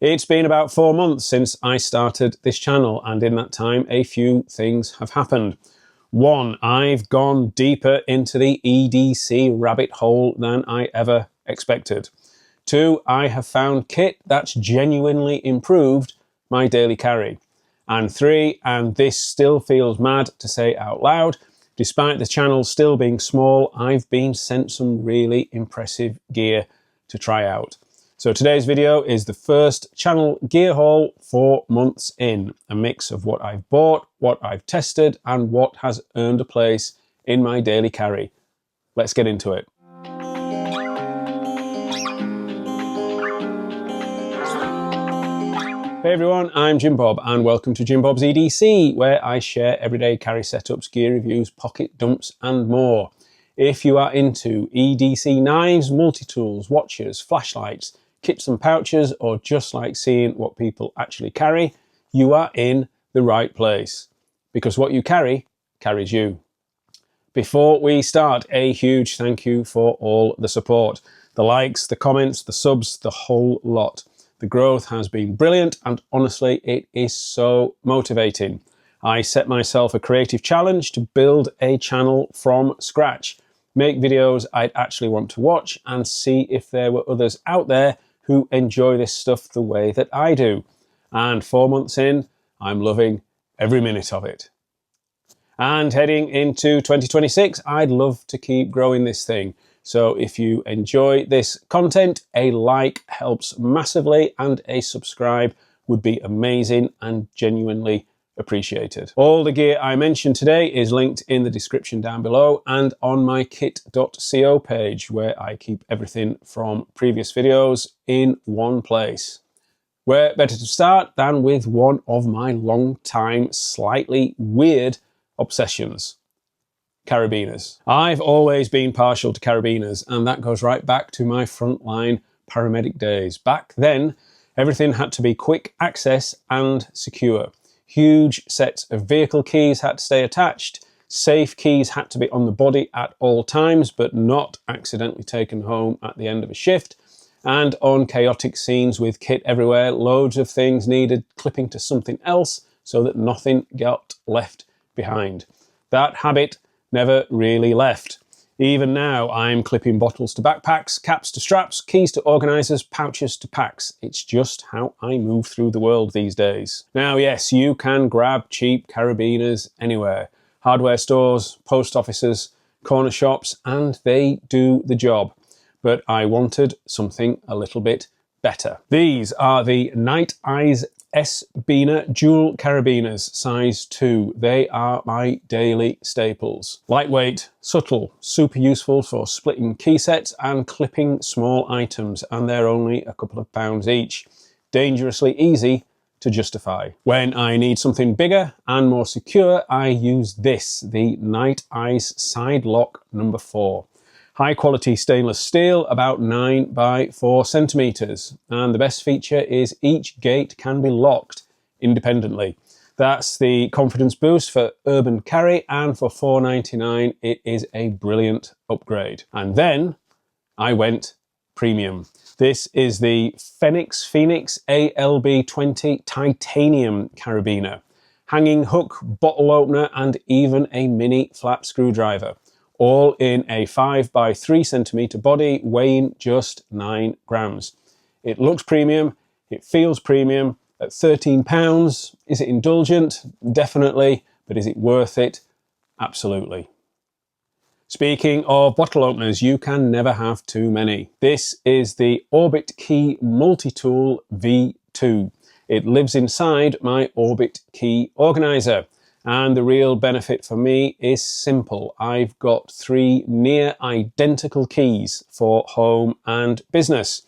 It's been about 4 months since I started this channel, and in that time a few things have happened. One, I've gone deeper into the EDC rabbit hole than I ever expected. Two, I have found kit that's genuinely improved my daily carry. And three, and this still feels mad to say out loud, despite the channel still being small, I've been sent some really impressive gear to try out. So today's video is the first channel gear haul 4 months in, a mix of what I've bought, what I've tested, and what has earned a place in my daily carry. Let's get into it. Hey everyone, I'm JimBob and welcome to JimBob's EDC, where I share everyday carry setups, gear reviews, pocket dumps and more. If you are into EDC knives, multi-tools, watches, flashlights, kits and pouches, or just like seeing what people actually carry, you are in the right place. Because what you carry, carries you. Before we start, a huge thank you for all the support. The likes, the comments, the subs, the whole lot. The growth has been brilliant and honestly it is so motivating. I set myself a creative challenge to build a channel from scratch, make videos I'd actually want to watch and see if there were others out there who enjoy this stuff the way that I do. And 4 months in, I'm loving every minute of it. And heading into 2026, I'd love to keep growing this thing. So if you enjoy this content, a like helps massively and a subscribe would be amazing and genuinely appreciated. All the gear I mentioned today is linked in the description down below and on my kit.co page, where I keep everything from previous videos in one place. Where better to start than with one of my long time, slightly weird obsessions. Carabiners. I've always been partial to carabiners, and that goes right back to my frontline paramedic days. Back then, everything had to be quick access and secure. Huge sets of vehicle keys had to stay attached. Safe keys had to be on the body at all times, but not accidentally taken home at the end of a shift. And on chaotic scenes with kit everywhere, loads of things needed clipping to something else so that nothing got left behind. That habit never really left. Even now, I'm clipping bottles to backpacks, caps to straps, keys to organisers, pouches to packs. It's just how I move through the world these days. Now, yes, you can grab cheap carabiners anywhere. Hardware stores, post offices, corner shops, and they do the job. But I wanted something a little bit better. These are the Nite Ize SlideLock dual carabiners, size 2. They are my daily staples. Lightweight, subtle, super useful for splitting key sets and clipping small items, and they're only a couple of pounds each. Dangerously easy to justify. When I need something bigger and more secure, I use this, the Nite Ize SlideLock number 4. High quality stainless steel, about 9 by 4 centimeters. And the best feature is each gate can be locked independently. That's the confidence boost for urban carry, and for £4.99 it is a brilliant upgrade. And then I went premium. This is the Fenix ALB-20 titanium carabiner. Hanging hook, bottle opener, and even a mini flap screwdriver. All in a 5 by 3 centimeter body, weighing just 9 grams. It looks premium, it feels premium. At £13, is it indulgent? Definitely, but is it worth it? Absolutely. Speaking of bottle openers, you can never have too many. This is the Orbitkey Multi-Tool V2. It lives inside my Orbitkey organizer. And the real benefit for me is simple. I've got 3 near identical keys for home and business.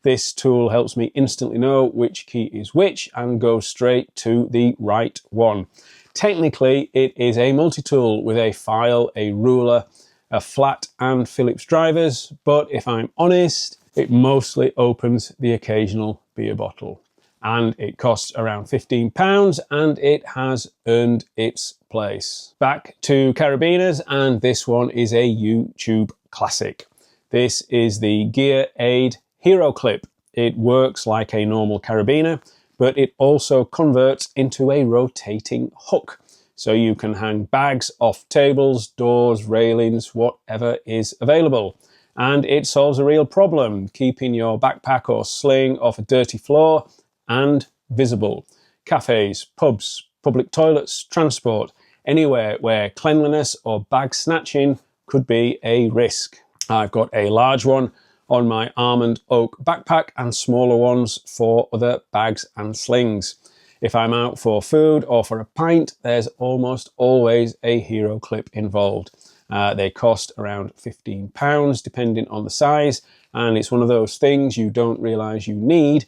This tool helps me instantly know which key is which and go straight to the right one. Technically, it is a multi-tool with a file, a ruler, a flat and Phillips drivers, but if I'm honest, it mostly opens the occasional beer bottle. And it costs around £15 and it has earned its place. Back to carabiners, and this one is a YouTube classic. This is the Aid HeroClip. It works like a normal carabiner, but it also converts into a rotating hook. So you can hang bags off tables, doors, railings, whatever is available. And it solves a real problem, keeping your backpack or sling off a dirty floor and visible. Cafes, pubs, public toilets, transport, anywhere where cleanliness or bag snatching could be a risk. I've got a large one on my Almond oak backpack and smaller ones for other bags and slings. If I'm out for food or for a pint, there's almost always a HeroClip involved. They cost around £15 depending on the size, and it's one of those things you don't realise you need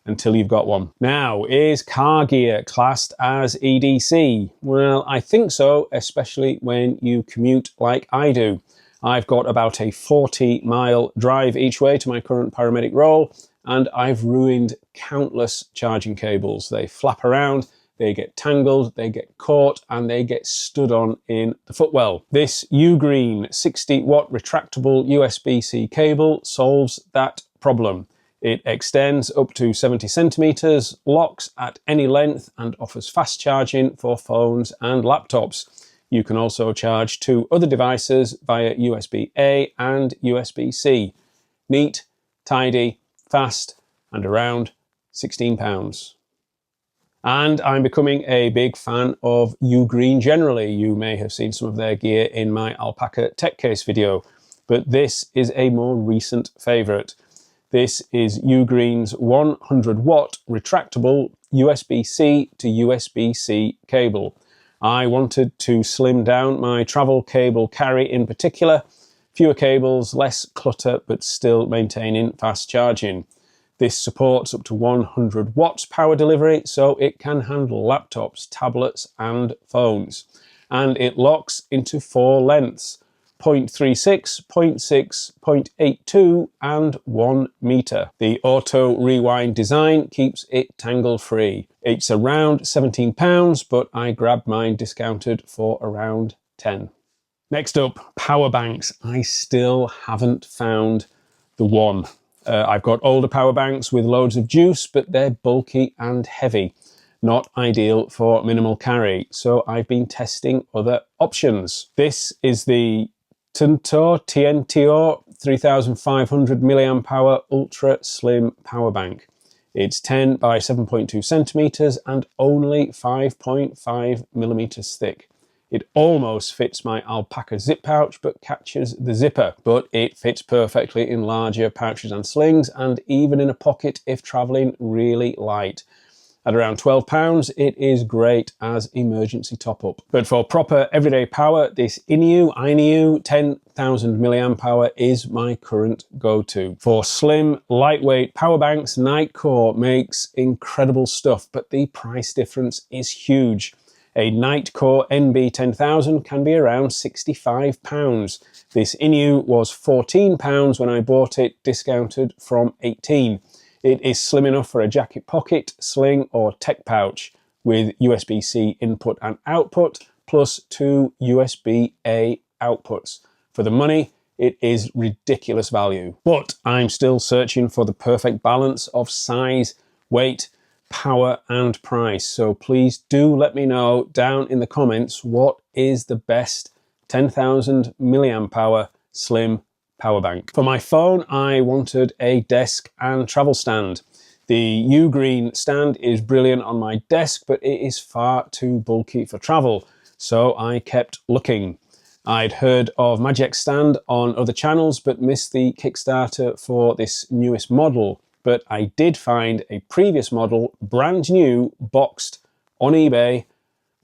until you've got one. Now, is car gear classed as EDC? Well, I think so, especially when you commute like I do. I've got about a 40-mile drive each way to my current paramedic role, and I've ruined countless charging cables. They flap around, they get tangled, they get caught, and they get stood on in the footwell. This UGREEN 60-watt retractable USB-C cable solves that problem. It extends up to 70 centimeters, locks at any length, and offers fast charging for phones and laptops. You can also charge 2 other devices via USB-A and USB-C. Neat, tidy, fast, and around £16. And I'm becoming a big fan of UGREEN generally. You may have seen some of their gear in my Alpaka tech case video, but this is a more recent favourite. This is UGREEN's 100-watt retractable USB-C to USB-C cable. I wanted to slim down my travel cable carry in particular. Fewer cables, less clutter, but still maintaining fast charging. This supports up to 100 watts power delivery, so it can handle laptops, tablets, and phones. And it locks into 4 lengths: 0.36, 0.6, 0.82, and 1 meter. The auto rewind design keeps it tangle free. It's around £17, but I grabbed mine discounted for around 10. Next up, power banks. I still haven't found the one. I've got older power banks with loads of juice, but they're bulky and heavy. Not ideal for minimal carry, so I've been testing other options. This is the TNTOR 3500 mAh ultra slim power bank. It's 10 by 7.2 centimeters and only 5.5 millimeters thick. It almost fits my Alpaka zip pouch, but catches the zipper. But it fits perfectly in larger pouches and slings, and even in a pocket if traveling really light. At around £12, it is great as emergency top-up. But for proper everyday power, this INIU 10,000 mAh is my current go-to. For slim, lightweight power banks, Nitecore makes incredible stuff, but the price difference is huge. A Nitecore NB10000 can be around £65. This INIU was £14 when I bought it, discounted from £18. It is slim enough for a jacket pocket, sling, or tech pouch with USB-C input and output, plus 2 USB-A outputs. For the money, it is ridiculous value. But I'm still searching for the perfect balance of size, weight, power, and price. So please do let me know down in the comments what is the best 10,000 mAh slim power bank. For my phone, I wanted a desk and travel stand. The UGREEN stand is brilliant on my desk, but it is far too bulky for travel, so I kept looking. I'd heard of Majextand on other channels, but missed the Kickstarter for this newest model. But I did find a previous model, brand new, boxed, on eBay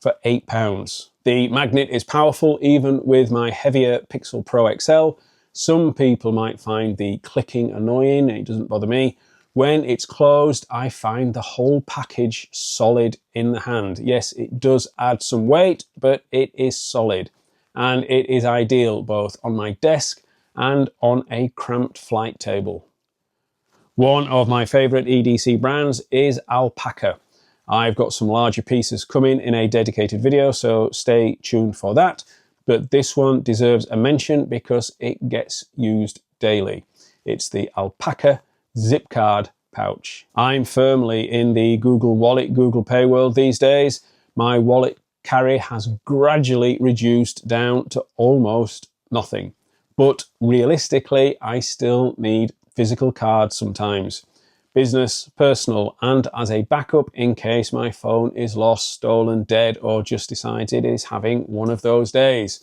for £8. The magnet is powerful even with my heavier Pixel Pro XL. Some people might find the clicking annoying, it doesn't bother me. When it's closed, I find the whole package solid in the hand. Yes, it does add some weight, but it is solid. And it is ideal both on my desk and on a cramped flight table. One of my favourite EDC brands is Alpaka. I've got some larger pieces coming in a dedicated video, so stay tuned for that. But this one deserves a mention because it gets used daily. It's the Alpaka Zip Card pouch. I'm firmly in the Google Wallet, Google Pay world these days. My wallet carry has gradually reduced down to almost nothing. But realistically, I still need physical cards sometimes. Business, personal, and as a backup in case my phone is lost, stolen, dead, or just decides it is having one of those days.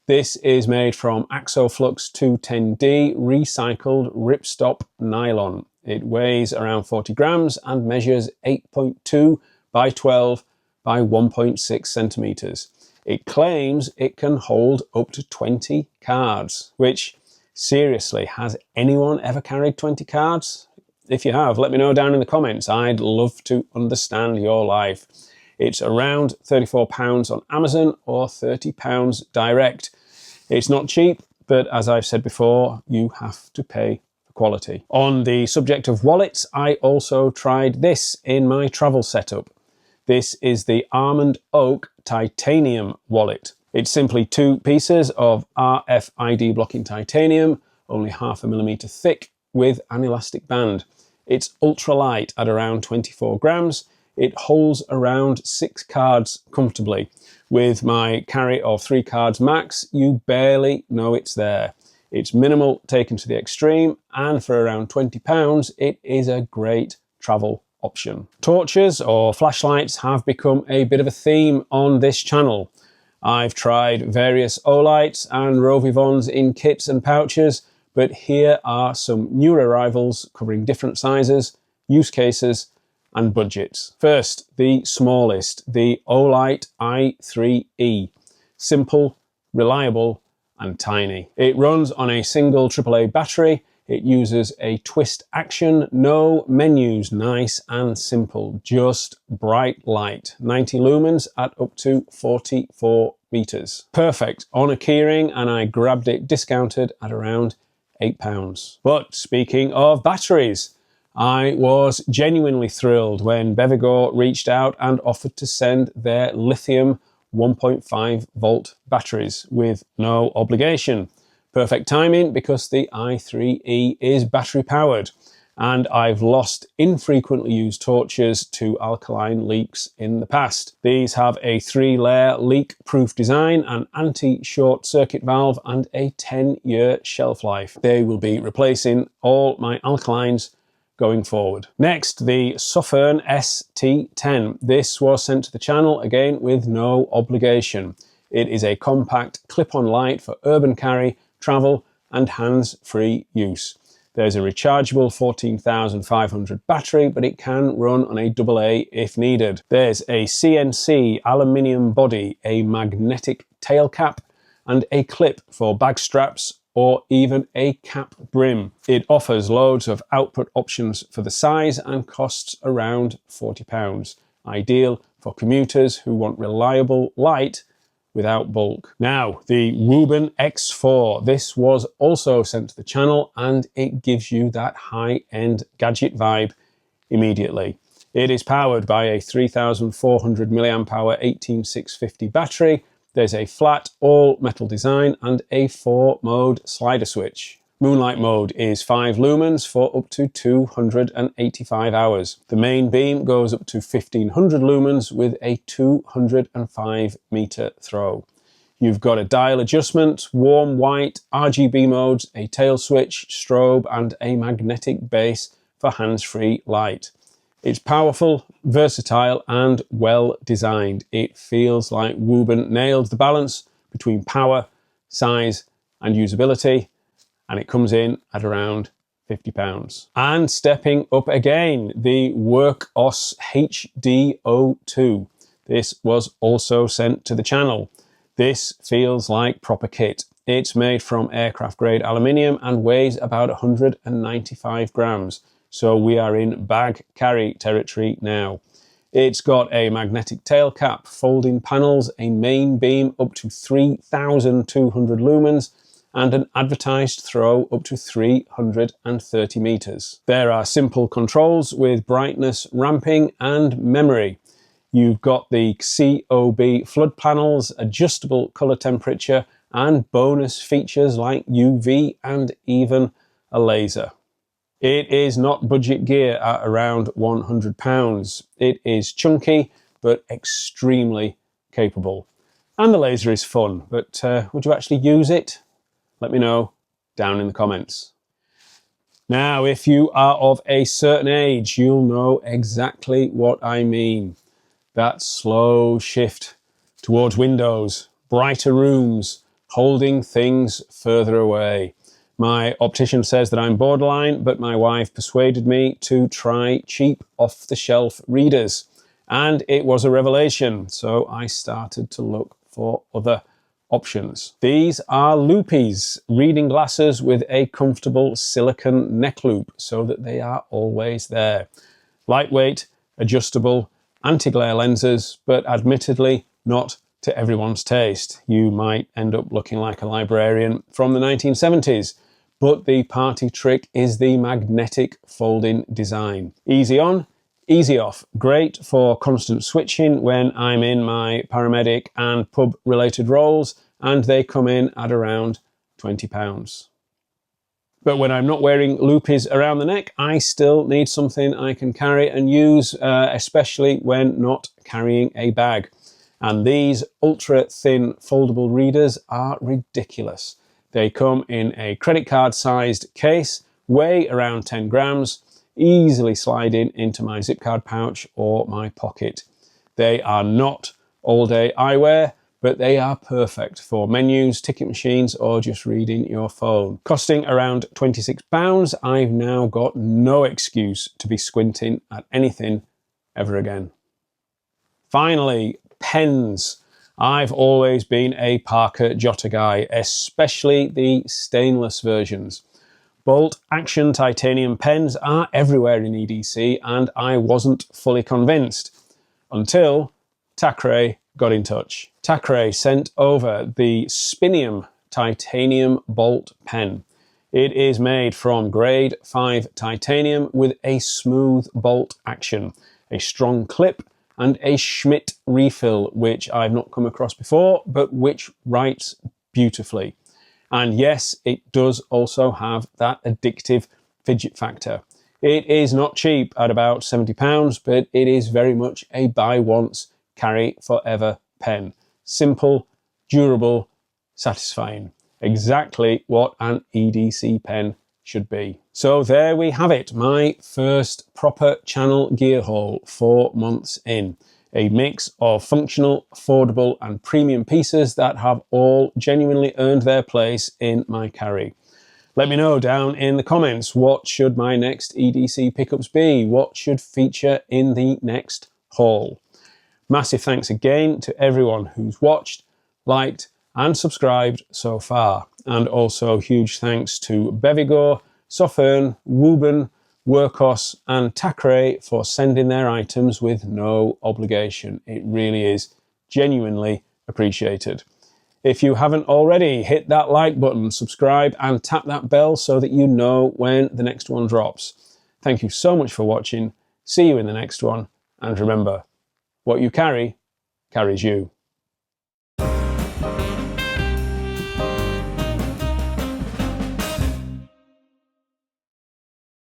This is made from Axoflux 210D recycled ripstop nylon. It weighs around 40 grams and measures 8.2 by 12 by 1.6 centimeters. It claims it can hold up to 20 cards, which, seriously, has anyone ever carried 20 cards? If you have, let me know down in the comments. I'd love to understand your life. It's around £34 on Amazon or £30 direct. It's not cheap, but as I've said before, you have to pay for quality. On the subject of wallets, I also tried this in my travel setup. This is the Almond Oak Titanium wallet. It's simply 2 pieces of RFID blocking titanium, only 0.5 millimeter thick, with an elastic band. It's ultra light at around 24 grams. It holds around 6 cards comfortably. With my carry of 3 cards max, you barely know it's there. It's minimal taken to the extreme, and for around £20, it is a great travel option. Torches or flashlights have become a bit of a theme on this channel. I've tried various Olights and rovyvons in kits and pouches, but here are some new arrivals covering different sizes, use cases, and budgets. First, the smallest, the Olight i3E. Simple, reliable, and tiny. It runs on a single AAA battery. It uses a twist action, no menus, nice and simple, just bright light. 90 lumens at up to 44 meters. Perfect on a keyring, and I grabbed it discounted at around £8. But speaking of batteries, I was genuinely thrilled when Bevigor reached out and offered to send their lithium 1.5 volt batteries with no obligation. Perfect timing because the i3E is battery powered, and I've lost infrequently used torches to alkaline leaks in the past. These have a 3-layer leak-proof design, an anti-short circuit valve, and a 10-year shelf life. They will be replacing all my alkalines going forward. Next, the Sofirn ST10. This was sent to the channel, again with no obligation. It is a compact clip-on light for urban carry, travel, and hands-free use. There's a rechargeable 14,500 battery, but it can run on a AA if needed. There's a CNC aluminium body, a magnetic tail cap, and a clip for bag straps or even a cap brim. It offers loads of output options for the size and costs around £40. Ideal for commuters who want reliable light without bulk. Now, the Wuben X4. This was also sent to the channel, and it gives you that high-end gadget vibe immediately. It is powered by a 3,400 mAh 18650 battery. There's a flat all-metal design and a 4-mode slider switch. Moonlight mode is 5 lumens for up to 285 hours. The main beam goes up to 1500 lumens with a 205 meter throw. You've got a dial adjustment, warm white, RGB modes, a tail switch, strobe, and a magnetic base for hands-free light. It's powerful, versatile, and well designed. It feels like Wuben nailed the balance between power, size, and usability, and it comes in at around £50. And stepping up again, the Wurkkos HD02. This was also sent to the channel. This feels like proper kit. It's made from aircraft grade aluminium and weighs about 195 grams. So we are in bag carry territory now. It's got a magnetic tail cap, folding panels, a main beam up to 3,200 lumens, and an advertised throw up to 330 meters. There are simple controls with brightness, ramping, and memory. You've got the COB flood panels, adjustable color temperature, and bonus features like UV and even a laser. It is not budget gear at around £100. It is chunky, but extremely capable. And the laser is fun, but would you actually use it? Let me know down in the comments. Now, if you are of a certain age, you'll know exactly what I mean. That slow shift towards windows, brighter rooms, holding things further away. My optician says that I'm borderline, but my wife persuaded me to try cheap off-the-shelf readers. And it was a revelation, so I started to look for other options. These are Loopies, reading glasses with a comfortable silicone neck loop so that they are always there. Lightweight, adjustable, anti-glare lenses, but admittedly not to everyone's taste. You might end up looking like a librarian from the 1970s, but the party trick is the magnetic folding design. Easy on, easy off. Great for constant switching when I'm in my paramedic and pub related roles, and they come in at around £20. But when I'm not wearing Loopies around the neck, I still need something I can carry and use, especially when not carrying a bag. And these ultra thin foldable readers are ridiculous. They come in a credit card sized case, weigh around 10 grams, easily sliding into my zip card pouch or my pocket. They are not all day eyewear, but they are perfect for menus, ticket machines, or just reading your phone. Costing around £26, I've now got no excuse to be squinting at anything ever again. Finally, pens. I've always been a Parker jotter guy, especially the stainless versions. Bolt action titanium pens are everywhere in EDC, and I wasn't fully convinced until Tacray got in touch. Tacray sent over the Spinium titanium bolt pen. It is made from grade 5 titanium with a smooth bolt action, a strong clip, and a Schmidt refill, which I've not come across before, but which writes beautifully. And yes, it does also have that addictive fidget factor. It is not cheap at about £70, but it is very much a buy once, carry forever pen. Simple, durable, satisfying. Exactly what an EDC pen should be. So there we have it, my first proper channel gear haul 4 months in. A mix of functional, affordable and premium pieces that have all genuinely earned their place in my carry. Let me know down in the comments, what should my next EDC pickups be? What should feature in the next haul? Massive thanks again to everyone who's watched, liked and subscribed so far. And also huge thanks to Bevigor, Sofirn, Wuben, Wurkkos and Tacray for sending their items with no obligation. It really is genuinely appreciated. If you haven't already, hit that like button, subscribe and tap that bell so that you know when the next one drops. Thank you so much for watching. See you in the next one. And remember, what you carry carries you.